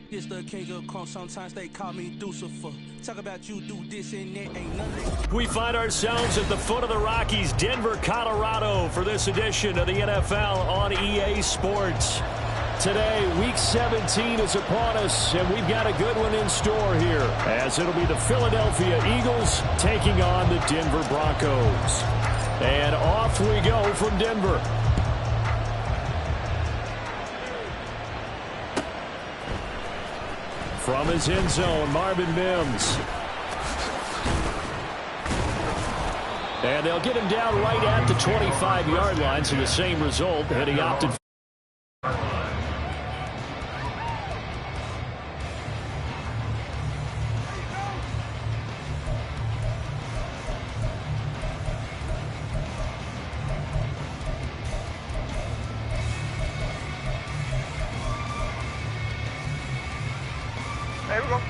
This the king of crunk, sometimes they call me Lucifer. Talk about you do this and that, ain't nothing. We find ourselves at the foot of the Rockies, Denver, Colorado, for this edition of the NFL on EA Sports. Today, Week 17 is upon us, and we've got a good one in store here, as it'll be the Philadelphia Eagles taking on the Denver Broncos. And off we go from Denver. From his end zone, Marvin Mims. And they'll get him down right at the 25-yard line, so the same result, and he opted for. There we go.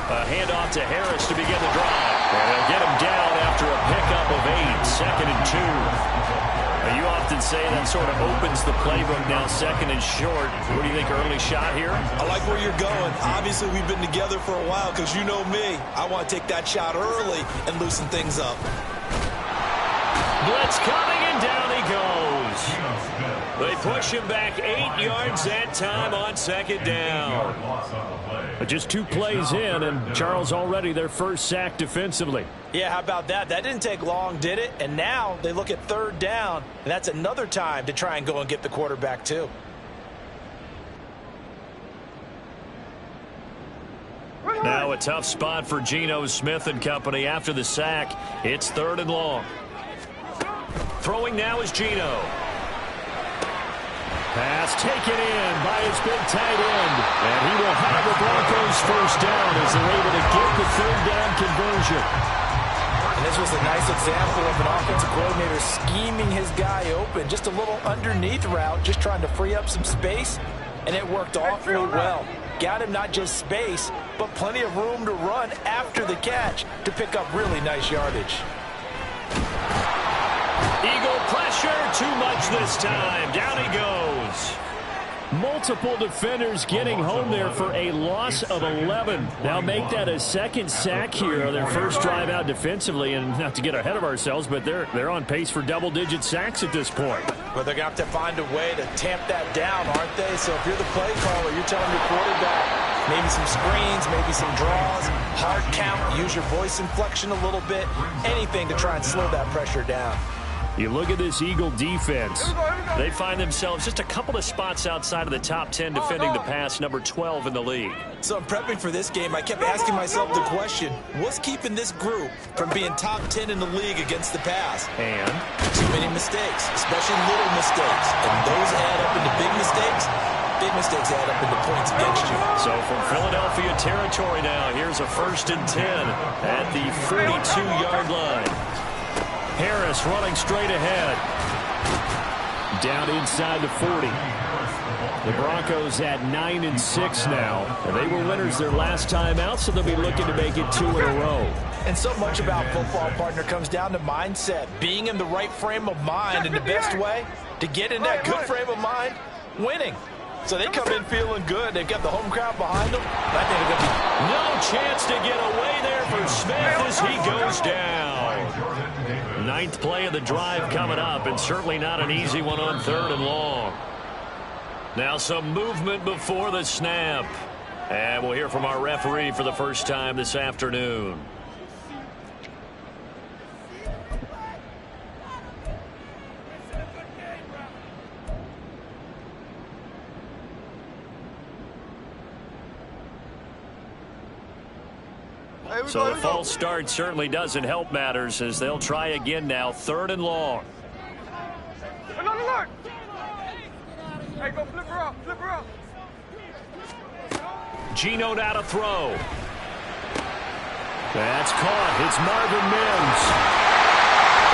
A handoff to Harris to begin the drive. And they'll get him down after a pickup of 8, 2nd and 2. Now, you often say that sort of opens the playbook now, 2nd and short. What do you think, early shot here? I like where you're going. Obviously, we've been together for a while because you know me. I want to take that shot early and loosen things up. Blitz coming, and down he goes. They push him back 8 yards that time on 2nd down. But just 2 plays in, and Charles already their first sack defensively. Yeah, how about that? That didn't take long, did it? And now they look at 3rd down, and that's another time to try and go and get the quarterback too. Now a tough spot for Geno Smith and company after the sack. It's 3rd and long. Throwing now is Geno. Pass taken in by his big tight end. And he will have the Broncos first down as they're able to get the 3rd down conversion. And this was a nice example of an offensive coordinator scheming his guy open. Just a little underneath route, just trying to free up some space. And it worked awfully well. Got him not just space, but plenty of room to run after the catch to pick up really nice yardage. Eagle pressure, too much this time. Down he goes. Multiple defenders getting home there for a loss of 11. Now make that a 2nd sack here on their first drive out defensively. And not to get ahead of ourselves, but they're on pace for double-digit sacks at this point. But they're going to have to find a way to tamp that down, aren't they? So if you're the play caller, you're telling your quarterback maybe some screens, maybe some draws, hard count, use your voice inflection a little bit, anything to try and slow that pressure down. You look at this Eagle defense. They find themselves just a couple of spots outside of the top 10 defending the pass, number 12 in the league. So in prepping for this game, I kept asking myself the question, what's keeping this group from being top 10 in the league against the pass? And? Too many mistakes, especially little mistakes. And those add up into big mistakes. Big mistakes add up into points against you. So from Philadelphia territory now, here's a 1st and 10 at the 42-yard line. Harris running straight ahead. Down inside the 40. The Broncos at 9 and 6 now. And they were winners their last time out, so they'll be looking to make it 2 in a row. And so much about football, partner, comes down to mindset. Being in the right frame of mind, and the best way to get in that good frame of mind, winning. So they come in feeling good. They've got the home crowd behind them. I think they're going to be... No chance to get away there for Smith as he goes down. 9th play of the drive coming up, and certainly not an easy one on 3rd and long. Now some movement before the snap. And we'll hear from our referee for the first time this afternoon. So the false start certainly doesn't help matters as they'll try again now, 3rd and long. Hey, go flip her up, flip her up. Geno now to throw. That's caught. It's Marvin Mims.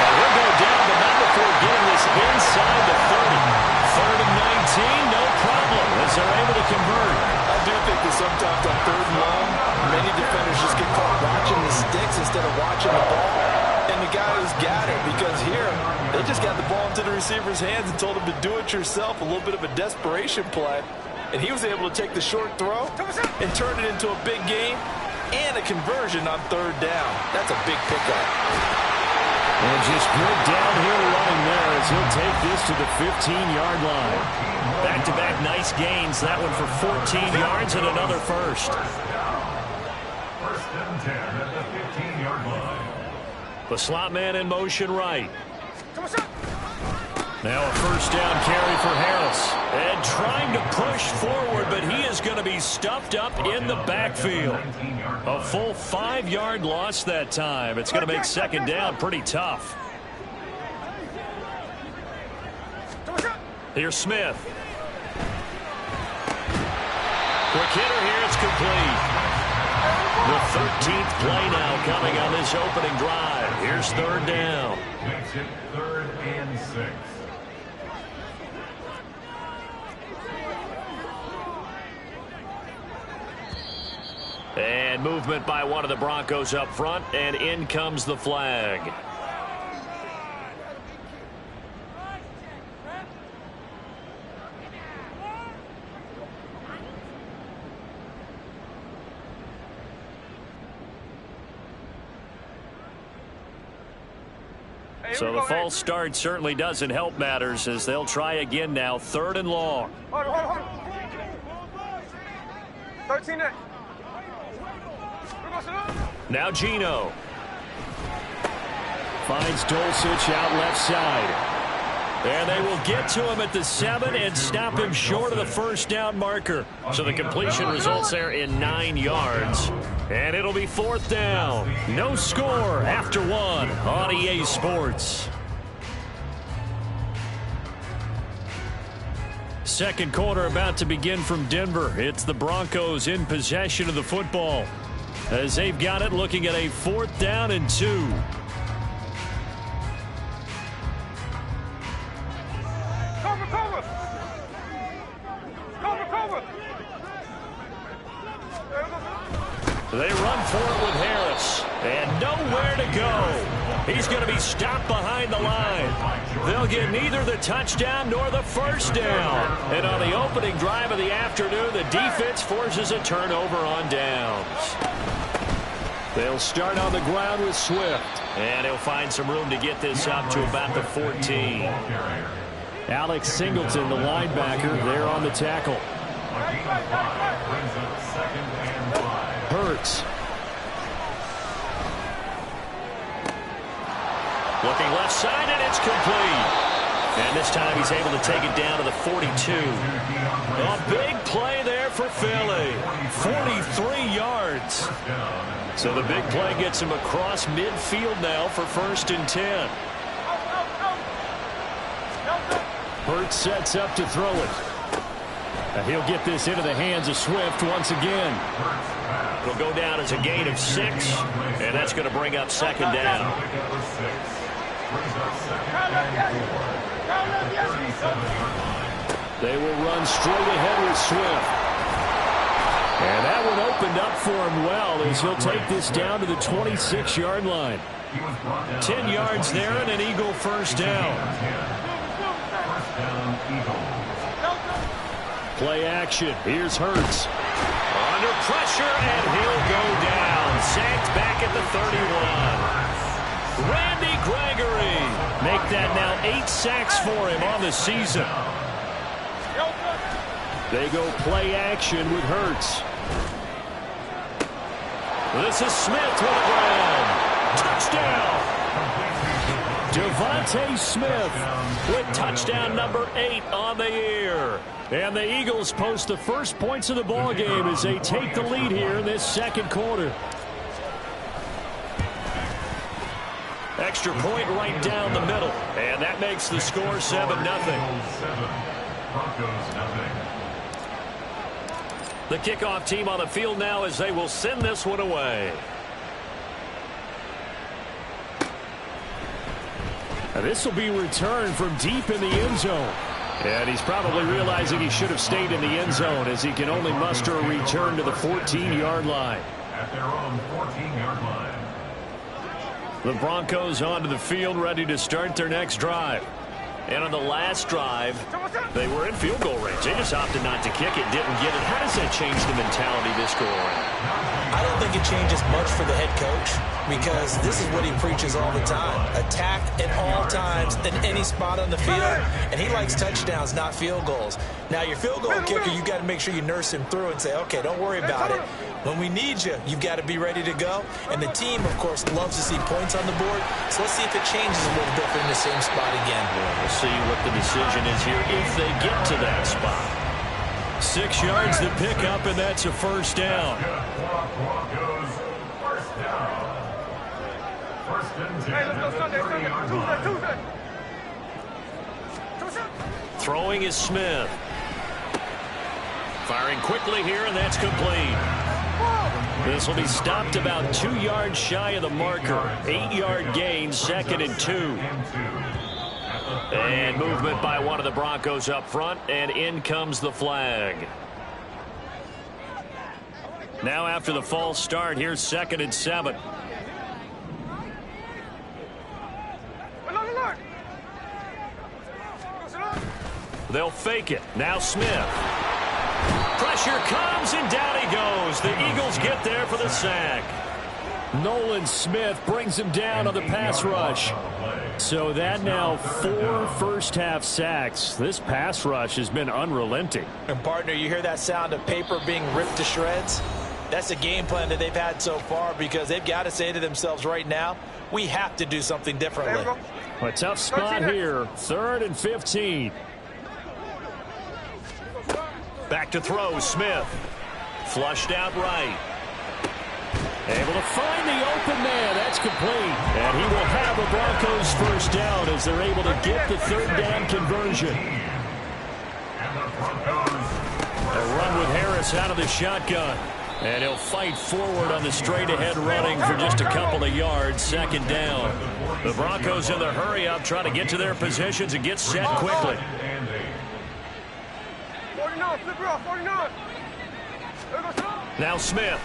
And he'll go down, but not before getting this inside the 30. 3rd and 19, no problem, as they're able to convert. I do think that sometimes on 3rd and long, many defenders just get caught watching the sticks instead of watching the ball. And the guy who's got it, because here, They just got the ball into the receiver's hands and told him to do it yourself, a little bit of a desperation play. And he was able to take the short throw and turn it into a big gain and a conversion on third down. That's a big pickup. And just good downhill running there as he'll take this to the 15-yard line. Back-to-back nice gains. That one for 14 yards and another first. First and 10 at the 15-yard line. The slot man in motion right. Now a first down carry for Harris. And trying to push forward, but he is going to be stuffed up in the backfield. A full 5-yard loss that time. It's going to make second down pretty tough. Here's Smith. Quick hitter here. It's complete. The 13th play now coming on this opening drive. Here's third down. Makes it 3rd and 6. And movement by one of the Broncos up front, and in comes the flag. So the false start certainly doesn't help matters as they'll try again now, 3rd and long. Hold on. 13 there. Now Gino. Finds Dulcich out left side. And they will get to him at the 7 and stop him short of the first down marker. So the completion results there in 9 yards. And it'll be 4th down. No score after 1 on EA Sports. Second quarter about to begin from Denver. It's the Broncos in possession of the football, as they've got it looking at a 4th down and 2. Cover. They run for it with Harris, and nowhere to go. He's going to be stopped behind the line. They'll get neither the touchdown nor the first down. And on the opening drive of the afternoon, the defense forces a turnover on downs. They'll start on the ground with Swift, and he'll find some room to get this up to about the 14. Alex Singleton, the linebacker, there on the tackle. Hurts. Looking left side, and it's complete. And this time he's able to take it down to the 42. A big play there for Philly. 43 yards. So the big play gets him across midfield now for 1st and 10. Hurts sets up to throw it. And he'll get this into the hands of Swift once again. It'll go down as a gain of 6, and that's going to bring up second down. They will run straight ahead with Swift. And that one opened up for him well as he'll take this down to the 26-yard line. 10 yards there and an Eagle first down. Play action. Here's Hurts. Under pressure, and he'll go down. Sacked back at the 31. Randy Gregory. Make that now 8 sacks for him on the season. They go play action with Hurts. This is Smith with a grab. Touchdown. Devontae Smith with touchdown number 8 on the year. And the Eagles post the first points of the ball game as they take the lead here in this second quarter. Extra point right down the middle. And that makes the score 7-0. The kickoff team on the field now as they will send this one away. This will be returned from deep in the end zone. And he's probably realizing he should have stayed in the end zone as he can only muster a return to the 14-yard line. At their own 14-yard line. The Broncos onto the field, ready to start their next drive. And on the last drive, they were in field goal range. They just opted not to kick it, didn't get it. How does that change the mentality this go around? I don't think it changes much for the head coach because this is what he preaches all the time. Attack at all times in any spot on the field, and he likes touchdowns, not field goals. Now, your field goal kicker, you've got to make sure you nurse him through and say, okay, don't worry about it. When we need you, you've got to be ready to go. And the team, of course, loves to see points on the board. So let's see if it changes a little bit in the same spot again. Yeah, we'll see what the decision is here if they get to that spot. 6 yards to pick up, and that's a first down. Broncos, first down. First and 10 Hey, let's go Sunday, Tuesday. Throwing is Smith. Firing quickly here, and that's complete. This will be stopped about 2 yards shy of the marker. 8-yard gain, 2nd and 2. And movement by one of the Broncos up front, and in comes the flag. Now after the false start, here's 2nd and 7. They'll fake it. Now Smith. Pressure comes, and down he goes. The Eagles get there for the sack. Nolan Smith brings him down on the pass rush. So that now 4 first-half sacks. This pass rush has been unrelenting. And, partner, you hear that sound of paper being ripped to shreds? That's a game plan that they've had so far because they've got to say to themselves right now, we have to do something differently. A tough spot here. 3rd and 15. Back to throw, Smith. Flushed out right. Able to find the open man. That's complete. And he will have a Broncos first down as they're able to get the 3rd down conversion. A run with Harris out of the shotgun. And he'll fight forward on the straight-ahead running for just a couple of yards. 2nd down. The Broncos in the hurry-up trying to get to their positions and get set quickly. 49, flip her off, 49. Now Smith.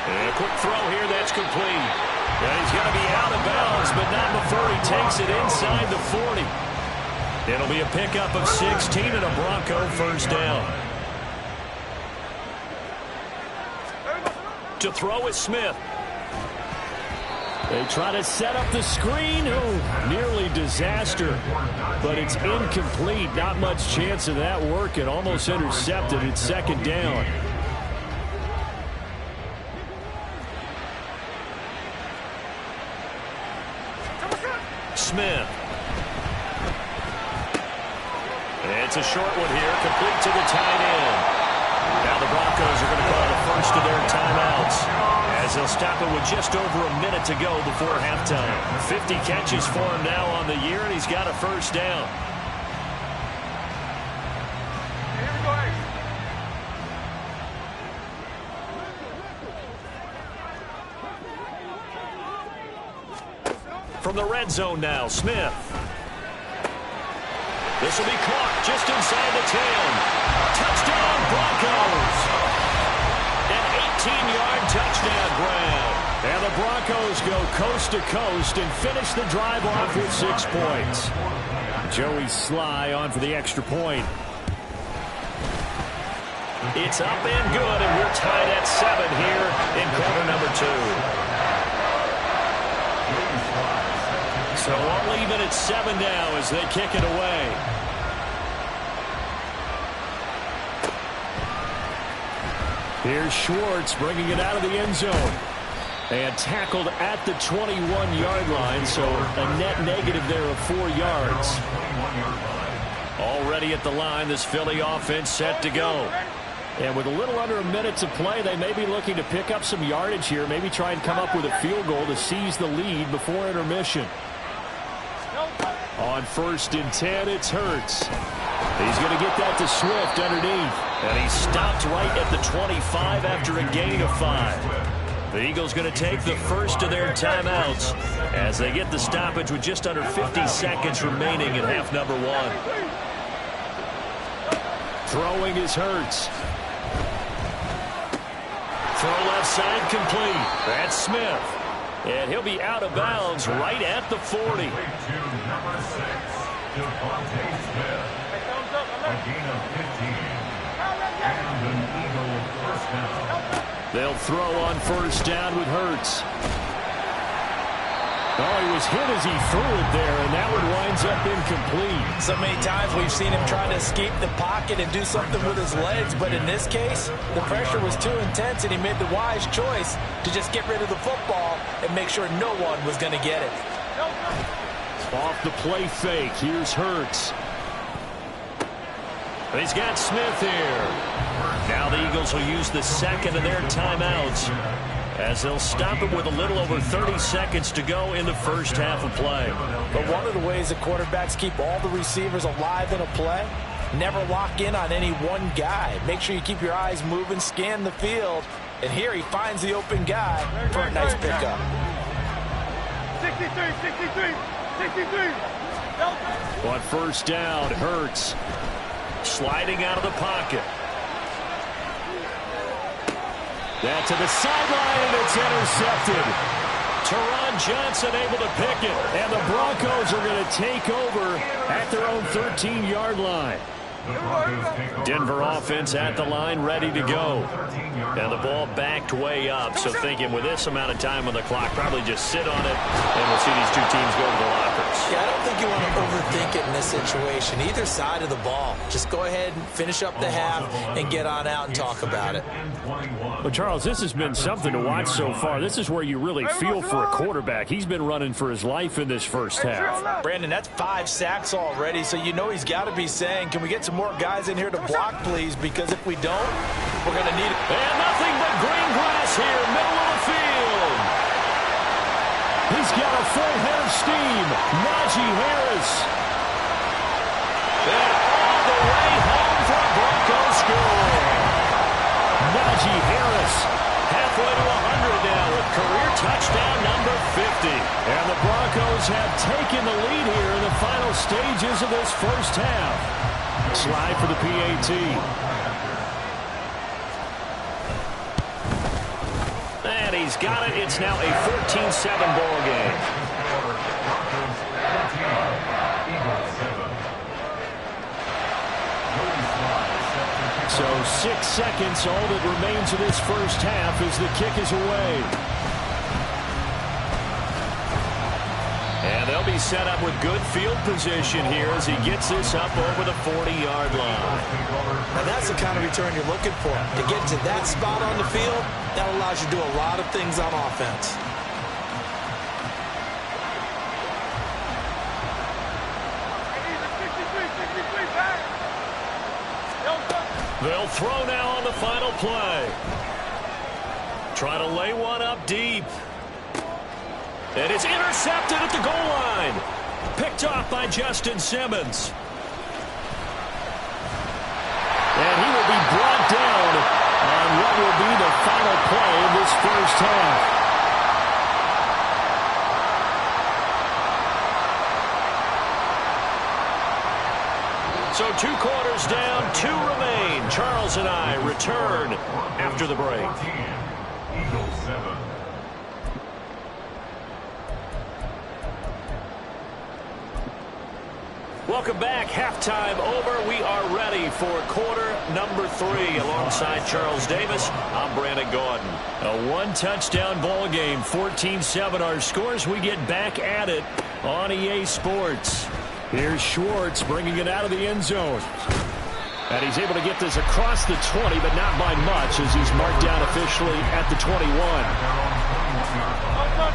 And a quick throw here, that's complete. And he's going to be out of bounds, but not before he takes it inside the 40. It'll be a pickup of 16 and a Bronco first down. To throw is Smith. They try to set up the screen. Oh, nearly disaster. But it's incomplete. Not much chance of that working. Almost intercepted. It's 2nd down. Smith. It's a short one here. Complete to the tight end. Now the Broncos are going to call the first of their timeouts as they'll stop it with just over a minute to go before halftime. 50 catches for him now on the year, and he's got a first down. Here we go, hey. From the red zone now, Smith. This will be caught just inside the 10. Touchdown, Broncos. An 18-yard touchdown grab. And the Broncos go coast to coast and finish the drive off with 6 points. Joey Sly on for the extra point. It's up and good, and we're tied at 7 here in quarter number 2. So all even at 7 now as they kick it away. Here's Schwartz bringing it out of the end zone. And tackled at the 21-yard line, so a net negative there of 4 yards. Already at the line, this Philly offense set to go. And with a little under a minute to play, they may be looking to pick up some yardage here, maybe try and come up with a field goal to seize the lead before intermission. On 1st and 10, it's Hurts. He's going to get that to Swift underneath. And he stopped right at the 25 after a gain of 5. The Eagles going to take the first of their timeouts as they get the stoppage with just under 50 seconds remaining in half number 1. Throwing is Hurts. Throw left side complete. That's Smith. And he'll be out of bounds right at the 40. Number 6, Devontae Smith. A gain of 15. And an Eagle first down. They'll throw on first down with Hurts. Oh, he was hit as he threw it there, and that one winds up incomplete. So many times we've seen him trying to escape the pocket and do something with his legs, but in this case, the pressure was too intense, and he made the wise choice to just get rid of the football and make sure no one was going to get it. Off the play fake, here's Hurts. He's got Smith here. Now the Eagles will use the second of their timeouts as they'll stop it with a little over 30 seconds to go in the first half of play. But one of the ways that quarterbacks keep all the receivers alive in a play, never lock in on any one guy. Make sure you keep your eyes moving, scan the field, and here he finds the open guy for a nice pickup. 63. On first down, Hurts sliding out of the pocket. That to the sideline, and it's intercepted. Teron Johnson able to pick it, and the Broncos are going to take over at their own 13-yard line. Denver offense at the line, ready to go. And the ball backed way up, so thinking with this amount of time on the clock, probably just sit on it, and we'll see these two teams go to the lockers. Yeah, I don't think you want to overthink it in this situation. Either side of the ball. Just go ahead and finish up the half and get on out and talk about it. Well, Charles, this has been something to watch so far. This is where you really feel for a quarterback. He's been running for his life in this first half. Brandon, that's 5 sacks already, so you know he's got to be saying, can we get some more guys in here to block, please? Because if we don't, we're going to need it. And nothing but green grass here, middle of the field. He's got a full head of steam. Najee Harris. And all the way home for a Broncos score. Najee Harris halfway to 100 now with career touchdown number 50. And the Broncos have taken the lead here in the final stages of this first half. Slide for the PAT. And he's got it. It's now a 14-7 ball game. So 6 seconds, all that remains of this first half as the kick is away. And they'll be set up with good field position here as he gets this up over the 40-yard line. And that's the kind of return you're looking for. To get to that spot on the field, that allows you to do a lot of things on offense. They'll throw now on the final play. Try to lay one up deep. And it's intercepted at the goal line. Picked off by Justin Simmons. And he will be brought down on what will be the final play of this first half. So 2 quarters down, 2 remain. Charles and I return after the break. Eagles 7. Welcome back. Halftime over. We are ready for quarter number 3. Alongside Charles Davis, I'm Brandon Gordon. A 1-touchdown ball game, 14-7 our scores. We get back at it on EA Sports. Here's Schwartz bringing it out of the end zone. And he's able to get this across the 20, but not by much as he's marked down officially at the 21.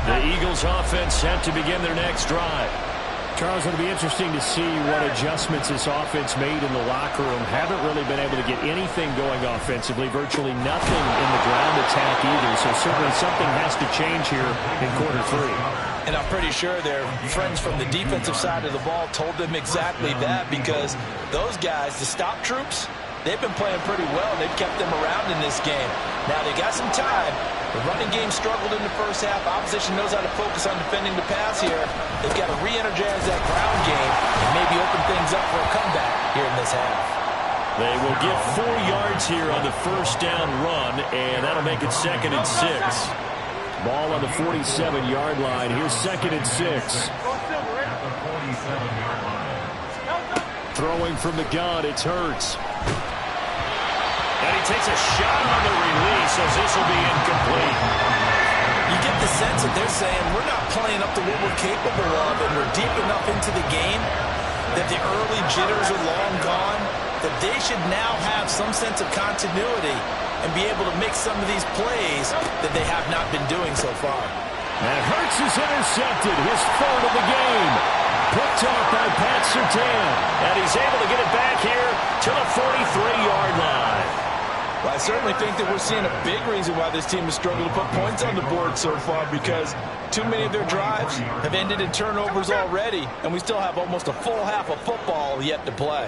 The Eagles offense set to begin their next drive. Charles, it'll be interesting to see what adjustments this offense made in the locker room. Haven't really been able to get anything going offensively, virtually nothing in the ground attack either. So certainly something has to change here in quarter 3. And I'm pretty sure their friends from the defensive side of the ball told them exactly that, because those guys, the stop troops, they've been playing pretty well. They've kept them around in this game. Now they got some time. The running game struggled in the first half. Opposition knows how to focus on defending the pass here. They've got to re-energize that ground game and maybe open things up for a comeback here in this half. They will get 4 yards here on the first down run, and that'll make it 2nd and 6. Ball on the 47-yard line. Here's 2nd and 6. At the 47-yard line. Throwing from the gun, it's Hurts. And he takes a shot on the release as this will be incomplete. You get the sense that they're saying we're not playing up to what we're capable of, and we're deep enough into the game that the early jitters are long gone, that they should now have some sense of continuity and be able to make some of these plays that they have not been doing so far. And Hurts is intercepted, his 3rd of the game. Picked off by Pat Surtain. And he's able to get it back here to the 43-yard line. Well, I certainly think that we're seeing a big reason why this team has struggled to put points on the board so far, because too many of their drives have ended in turnovers already, and we still have almost a full half of football yet to play.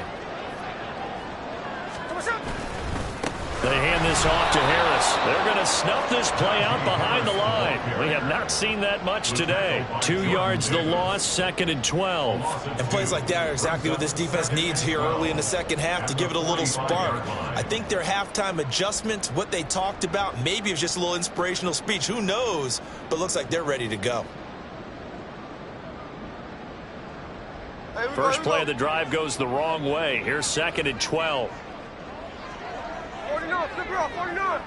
They hand this off to Harris. They're going to snuff this play out behind the line. We have not seen that much today. 2 yards the loss, 2nd and 12. And plays like that are exactly what this defense needs here early in the second half to give it a little spark. I think their halftime adjustment, what they talked about, maybe it was just a little inspirational speech. Who knows? But looks like they're ready to go. First play of the drive goes the wrong way. Here's 2nd and 12. 49, flip it off, 49.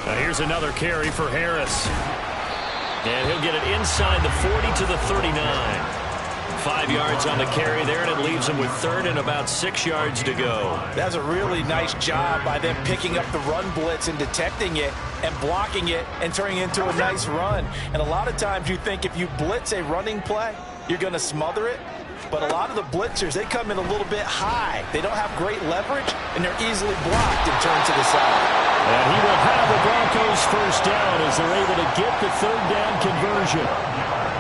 Now here's another carry for Harris. And he'll get it inside the 40 to the 39. 5 yards on the carry there, and it leaves him with 3rd and about 6 yards to go. That's a really nice job by them picking up the run blitz and detecting it and blocking it and turning it into a nice run. And a lot of times you think if you blitz a running play, you're going to smother it. But a lot of the blitzers, they come in a little bit high. They don't have great leverage, and they're easily blocked and turned to the side. And he will have the Broncos first down as they're able to get the 3rd down conversion.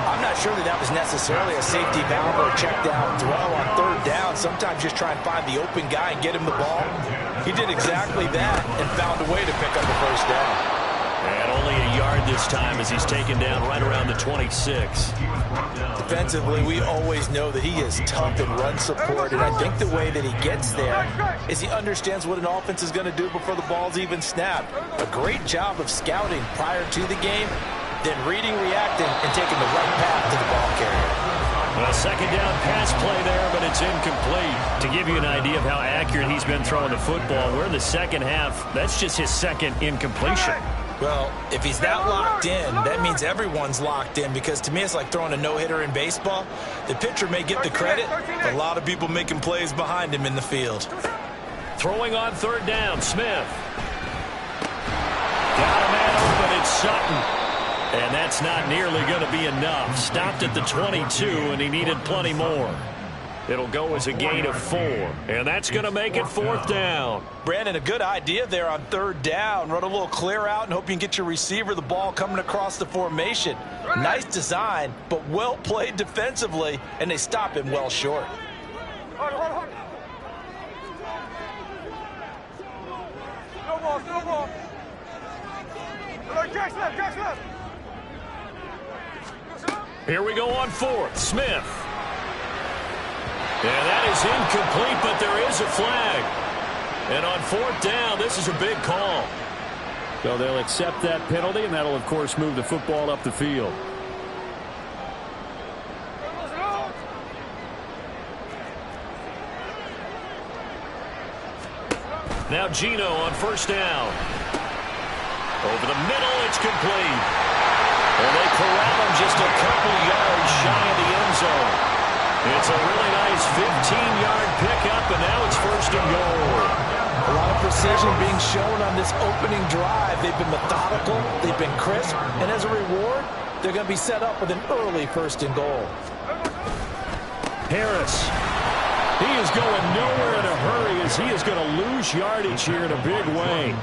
I'm not sure that was necessarily a safety valve or a check down throw on 3rd down. Sometimes just try and find the open guy and get him the ball. He did exactly that and found a way to pick up the first down. And only a yard this time as he's taken down right around the 26. Defensively, we always know that he is tough in run support, and I think the way that he gets there is he understands what an offense is going to do before the ball's even snapped. A great job of scouting prior to the game, then reading, reacting, and taking the right path to the ball carrier. A 2nd down pass play there, but it's incomplete. To give you an idea of how accurate he's been throwing the football, we're in the second half. That's just his 2nd incompletion. Well, if he's that locked in, that means everyone's locked in, because to me it's like throwing a no-hitter in baseball. The pitcher may get the credit, but a lot of people making plays behind him in the field. Throwing on 3rd down, Smith. Got a man open, it's Sutton. And that's not nearly going to be enough. Stopped at the 22, and he needed plenty more. It'll go as a gain of 4, and that's going to make it 4th down. Brandon, a good idea there on 3rd down. Run a little clear out and hope you can get your receiver the ball coming across the formation. Nice design, but well played defensively, and they stop him well short. Hold. No ball. Jack's left. Here we go on 4th. Smith. And that is incomplete, but there is a flag. And on 4th down, this is a big call. So they'll accept that penalty, and that'll, of course, move the football up the field. Now Gino on 1st down. Over the middle, it's complete. And they corral him just a couple yards shy of the end zone. It's a really nice 15-yard pickup, and now it's 1st and goal. A lot of precision being shown on this opening drive. They've been methodical, they've been crisp, and as a reward, they're going to be set up with an early 1st and goal. Harris. He is going nowhere in a hurry as he is going to lose yardage here in a big way.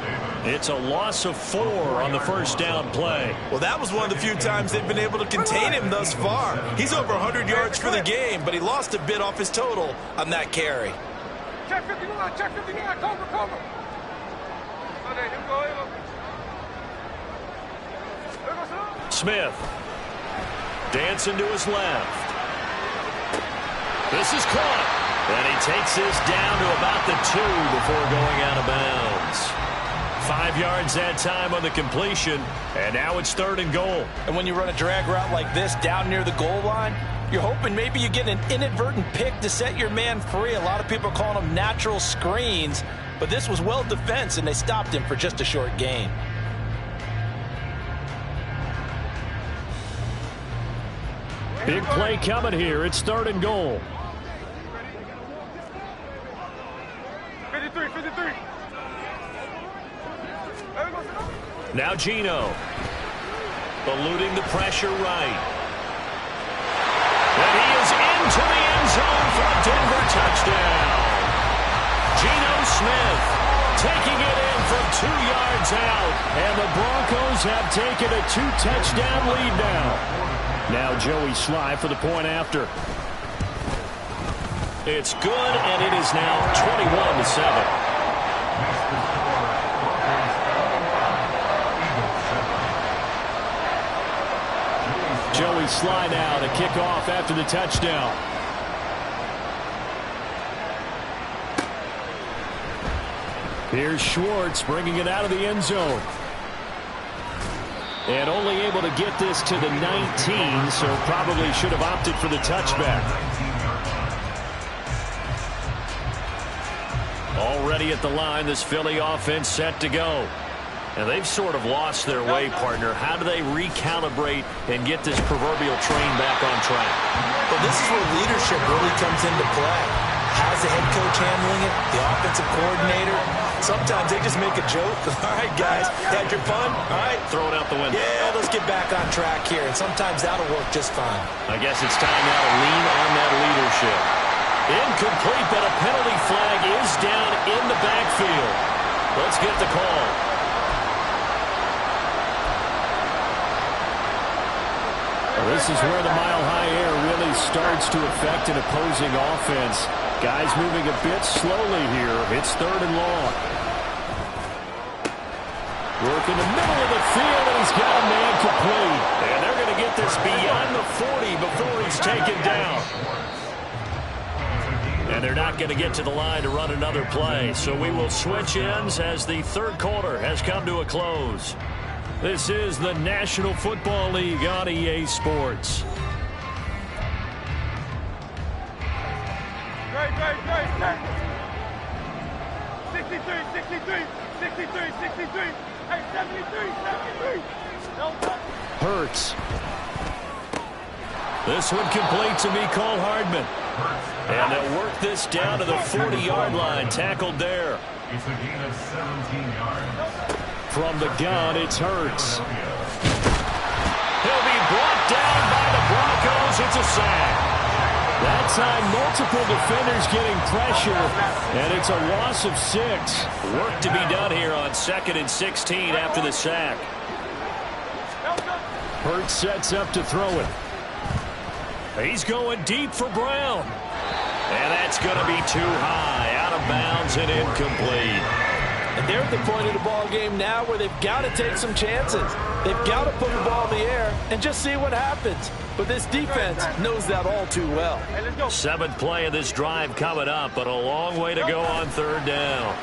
It's a loss of 4 on the 1st down play. Well, that was one of the few times they've been able to contain him thus far. He's over 100 yards for the game, but he lost a bit off his total on that carry. Check 59, cover. Okay, here we go. Smith. Dancing to his left. This is caught. And he takes this down to about the 2 before going out of bounds. 5 yards that time on the completion, and now it's 3rd and goal. And when you run a drag route like this down near the goal line, you're hoping maybe you get an inadvertent pick to set your man free. A lot of people are calling them natural screens, but this was well defense, and they stopped him for just a short gain. Big play coming here. It's 3rd and goal. 53. Now Gino. Eluding the pressure right. And he is into the end zone for a Denver touchdown. Gino Smith taking it in from 2 yards out. And the Broncos have taken a 2-touchdown lead now. Now Joey Sly for the point after. It's good, and it is now 21-7. Joey Sly now to kick off after the touchdown. Here's Schwartz bringing it out of the end zone. And only able to get this to the 19, so probably should have opted for the touchback. Already at the line, this Philly offense set to go. And they've sort of lost their way, partner. How do they recalibrate and get this proverbial train back on track? Well, this is where leadership really comes into play. How's the head coach handling it? The offensive coordinator? Sometimes they just make a joke. All right, guys, had your fun? All right. Throw it out the window. Yeah, let's get back on track here. And sometimes that'll work just fine. I guess it's time now to lean on that leadership. Incomplete, but a penalty flag is down in the backfield. Let's get the call. Well, this is where the mile-high air really starts to affect an opposing offense. Guys moving a bit slowly here. It's 3rd and long. Work in the middle of the field, and he's got a man complete. And they're going to get this beyond the 40 before he's taken down. And they're not going to get to the line to run another play. So we will switch ends as the 3rd quarter has come to a close. This is the National Football League on EA Sports. Great. 63. Hey, 73. Hurts. This one complete to Mecole Hardman. And they'll work this down to the 40-yard line. Tackled there. It's a gain of 17 yards. From the gun, it's Hurts. He'll be brought down by the Broncos. It's a sack. That time, multiple defenders getting pressure, and it's a loss of 6. Work to be done here on 2nd and 16 after the sack. Hurts sets up to throw it. He's going deep for Brown. And that's going to be too high, out of bounds and incomplete. And they're at the point of the ball game now where they've got to take some chances. They've got to put the ball in the air and just see what happens. But this defense knows that all too well. 7th play of this drive coming up, but a long way to go on 3rd down.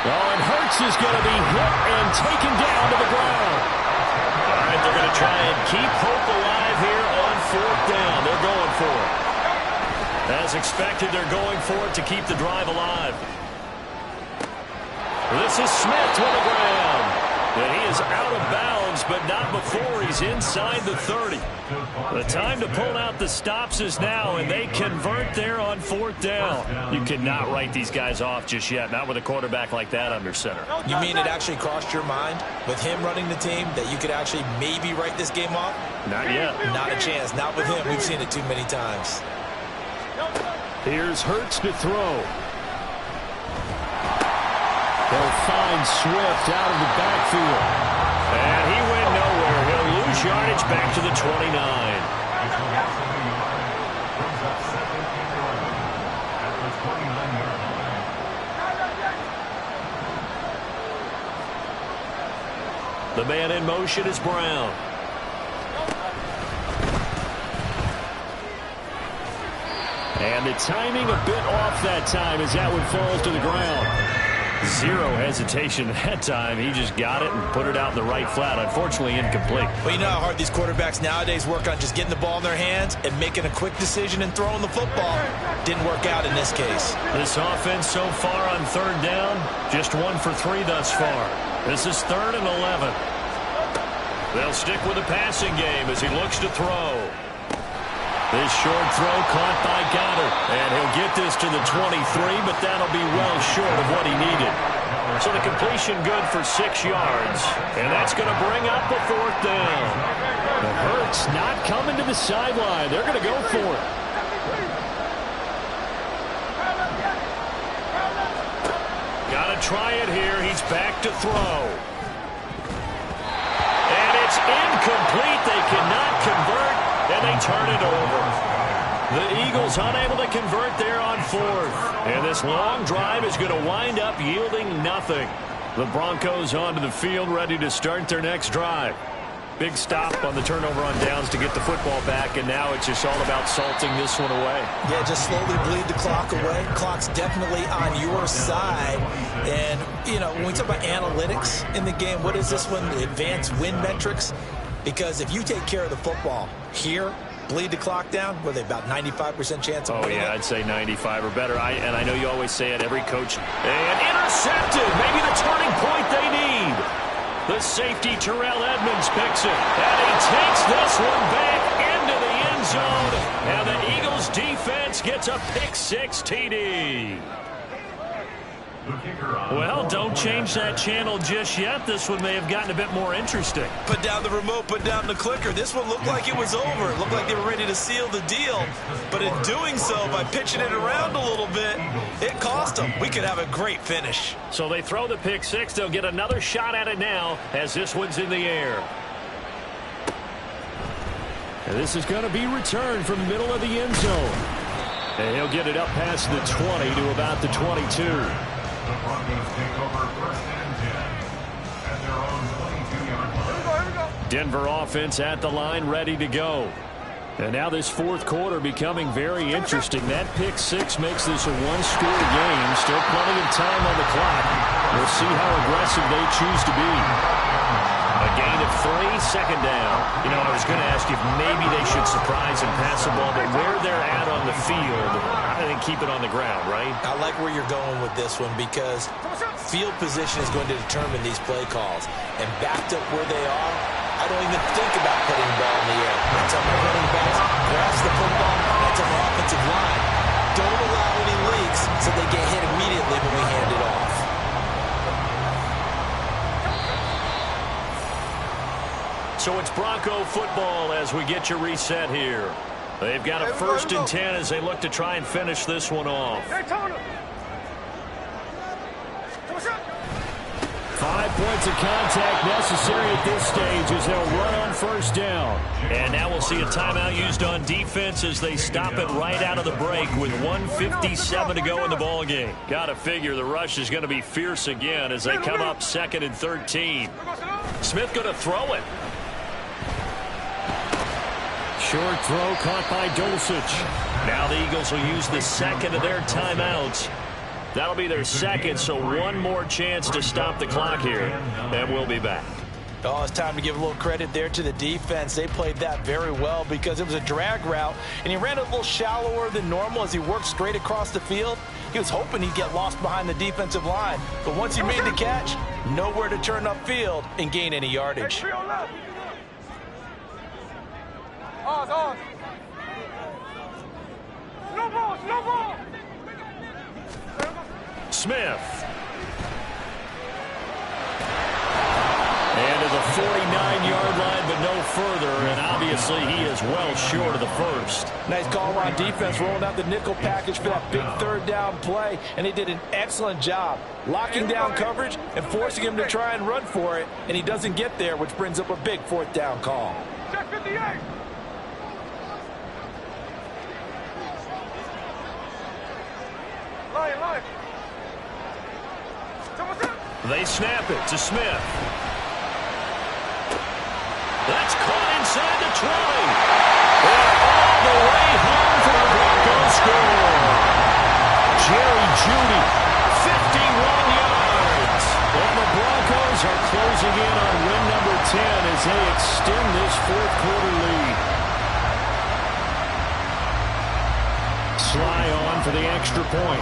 Oh, and Hurts is going to be hit and taken down to the ground. All right, they're going to try and keep hope alive here on 4th down. They're going for it. As expected, they're going for it to keep the drive alive. This is Smith to the ground. And he is out of bounds, but not before he's inside the 30. The time to pull out the stops is now, and they convert there on 4th down. You cannot write these guys off just yet, not with a quarterback like that under center. You mean it actually crossed your mind with him running the team that you could actually maybe write this game off? Not yet. Not a chance. Not with him. We've seen it too many times. Here's Hurts to throw. They'll find Swift out of the backfield. And he went nowhere. He'll lose yardage back to the 29. The man in motion is Brown. And the timing a bit off that time as that one falls to the ground. Zero hesitation that time. He just got it and put it out in the right flat. Unfortunately, incomplete. Well, you know how hard these quarterbacks nowadays work on just getting the ball in their hands and making a quick decision and throwing the football. Didn't work out in this case. This offense so far on third down, just 1 for 3 thus far. This is 3rd and 11. They'll stick with the passing game as he looks to throw. This short throw caught by Goddard. And he'll get this to the 23, but that'll be well short of what he needed. So the completion good for 6 yards. And that's going to bring up the 4th down. The Hurts not coming to the sideline. They're going to go for it. Got to try it here. He's back to throw. And it's incomplete. They cannot convert. And they turn it over. The Eagles unable to convert there on 4th. And this long drive is going to wind up yielding nothing. The Broncos onto the field ready to start their next drive. Big stop on the turnover on downs to get the football back, and now it's just all about salting this one away. Yeah, just slowly bleed the clock away. Clock's definitely on your side. And, you know, when we talk about analytics in the game, what is this one? The advanced win metrics? Because if you take care of the football here, bleed the clock down, were they about 95% chance of winning? Oh, yeah, I'd say 95 or better. And I know you always say it, every coach. And intercepted, maybe the turning point they need. The safety, Terrell Edmonds, picks it. And he takes this one back into the end zone. And the Eagles defense gets a pick-6 TD. Well, don't change that channel just yet. This one may have gotten a bit more interesting. Put down the remote, put down the clicker. This one looked like it was over. It looked like they were ready to seal the deal. But in doing so, by pitching it around a little bit, it cost them. We could have a great finish. So they throw the pick-6. They'll get another shot at it now as this one's in the air. And this is going to be returned from the middle of the end zone. And he'll get it up past the 20 to about the 22. The Broncos take over 1st and 10 at their own 22-yard line. Denver offense at the line, ready to go. And now this 4th quarter becoming very interesting. That pick-6 makes this a one-score game. Still plenty of time on the clock. We'll see how aggressive they choose to be. A gain of 3, 2nd down. You know, I was going to ask if maybe they should surprise and pass the ball, but where they're at on the field, I think keep it on the ground, right? I like where you're going with this one because field position is going to determine these play calls. And backed up where they are, I don't even think about putting the ball in the air. I tell my running backs, grasp the football, and I tell my offensive line, don't allow any leaks so they get hit immediately when we hand it off. So it's Bronco football as we get you reset here. They've got a 1st and 10 as they look to try and finish this one off. 5 points of contact necessary at this stage as they'll run on 1st down. And now we'll see a timeout used on defense as they stop it right out of the break with 1:57 to go in the ball game. Got to figure the rush is going to be fierce again as they come up 2nd and 13. Smith going to throw it. Short throw caught by Dulcich. Now the Eagles will use the 2nd of their timeouts. That'll be their 2nd, so one more chance to stop the clock here. And we'll be back. Oh, it's time to give a little credit there to the defense. They played that very well because it was a drag route, and he ran a little shallower than normal as he worked straight across the field. He was hoping he'd get lost behind the defensive line, but once he made the catch, nowhere to turn upfield and gain any yardage. Smith. And to the 49-yard line, but no further. And obviously, he is well short of the 1st. Nice call on defense, rolling out the nickel package for that big 3rd down play. And they did an excellent job locking down coverage and forcing him to try and run for it. And he doesn't get there, which brings up a big 4th down call. Check 58. Line. They snap it to Smith. That's caught inside the 20. And all the way home for the Broncos score. Eagles are closing in on win number 10 as they extend this fourth quarter lead. Sly on for the extra point.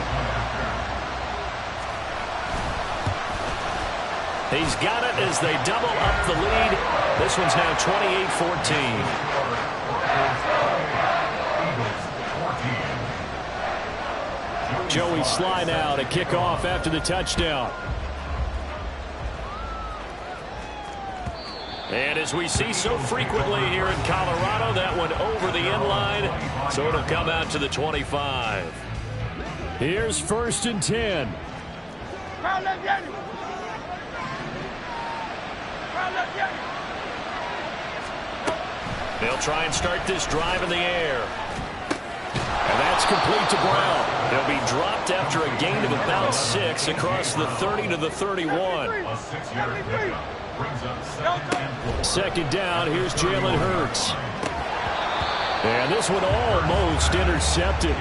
He's got it as they double up the lead. This one's now 28-14. Joey Sly now to kick off after the touchdown. And as we see so frequently here in Colorado, that one over the end line, so it'll come out to the 25. Here's 1st and 10. They'll try and start this drive in the air. And that's complete to Brown. He'll be dropped after a gain of about 6 across the 30 to the 31. Second down, here's Jalen Hurts. And this one almost intercepted.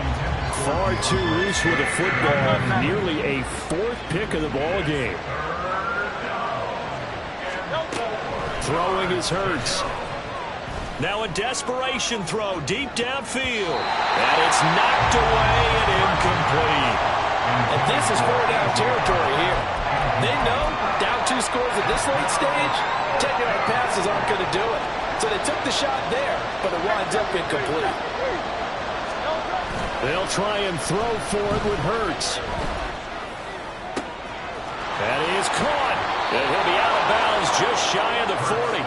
Far too loose with the football. Nearly a 4th pick of the ball game. Throwing is Hurts. Now a desperation throw deep downfield. And it's knocked away and incomplete. And this is 4-down territory here. They know down 2 scores at this late stage, 10-yard passes aren't going to do it. So they took the shot there, but it winds up incomplete. They'll try and throw for it with Hurts. That is caught. And he'll be out of bounds just shy of the 40.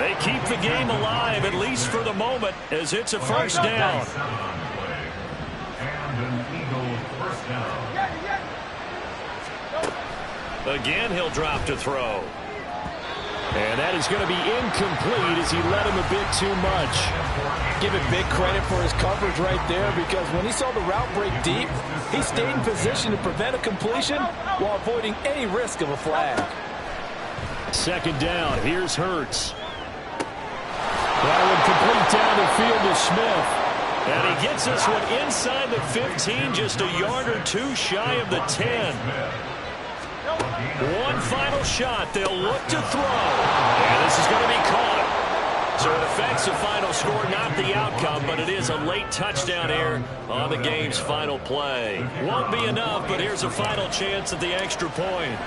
They keep the game alive, at least for the moment, as it's a first down. Again, he'll drop to throw. And that is going to be incomplete as he let him a bit too much. Give him big credit for his coverage right there, because when he saw the route break deep, he stayed in position to prevent a completion while avoiding any risk of a flag. Second down, here's Hurts. That one complete down the field to Smith. And he gets this one inside the 15, just a yard or 2 shy of the 10. One final shot. They'll look to throw. And this is going to be caught. So it affects the final score, not the outcome, but it is a late touchdown here on the game's final play. Won't be enough, but here's a final chance at the extra point.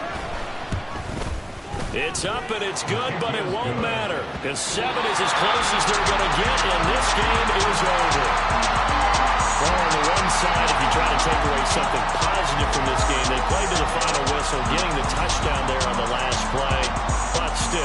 It's up and it's good, but it won't matter, because 7 is as close as they're going to get, and this game is over. Well, on the one side, if you try to take away something positive from this game, they played to the final whistle, getting the touchdown there on the last play, but still.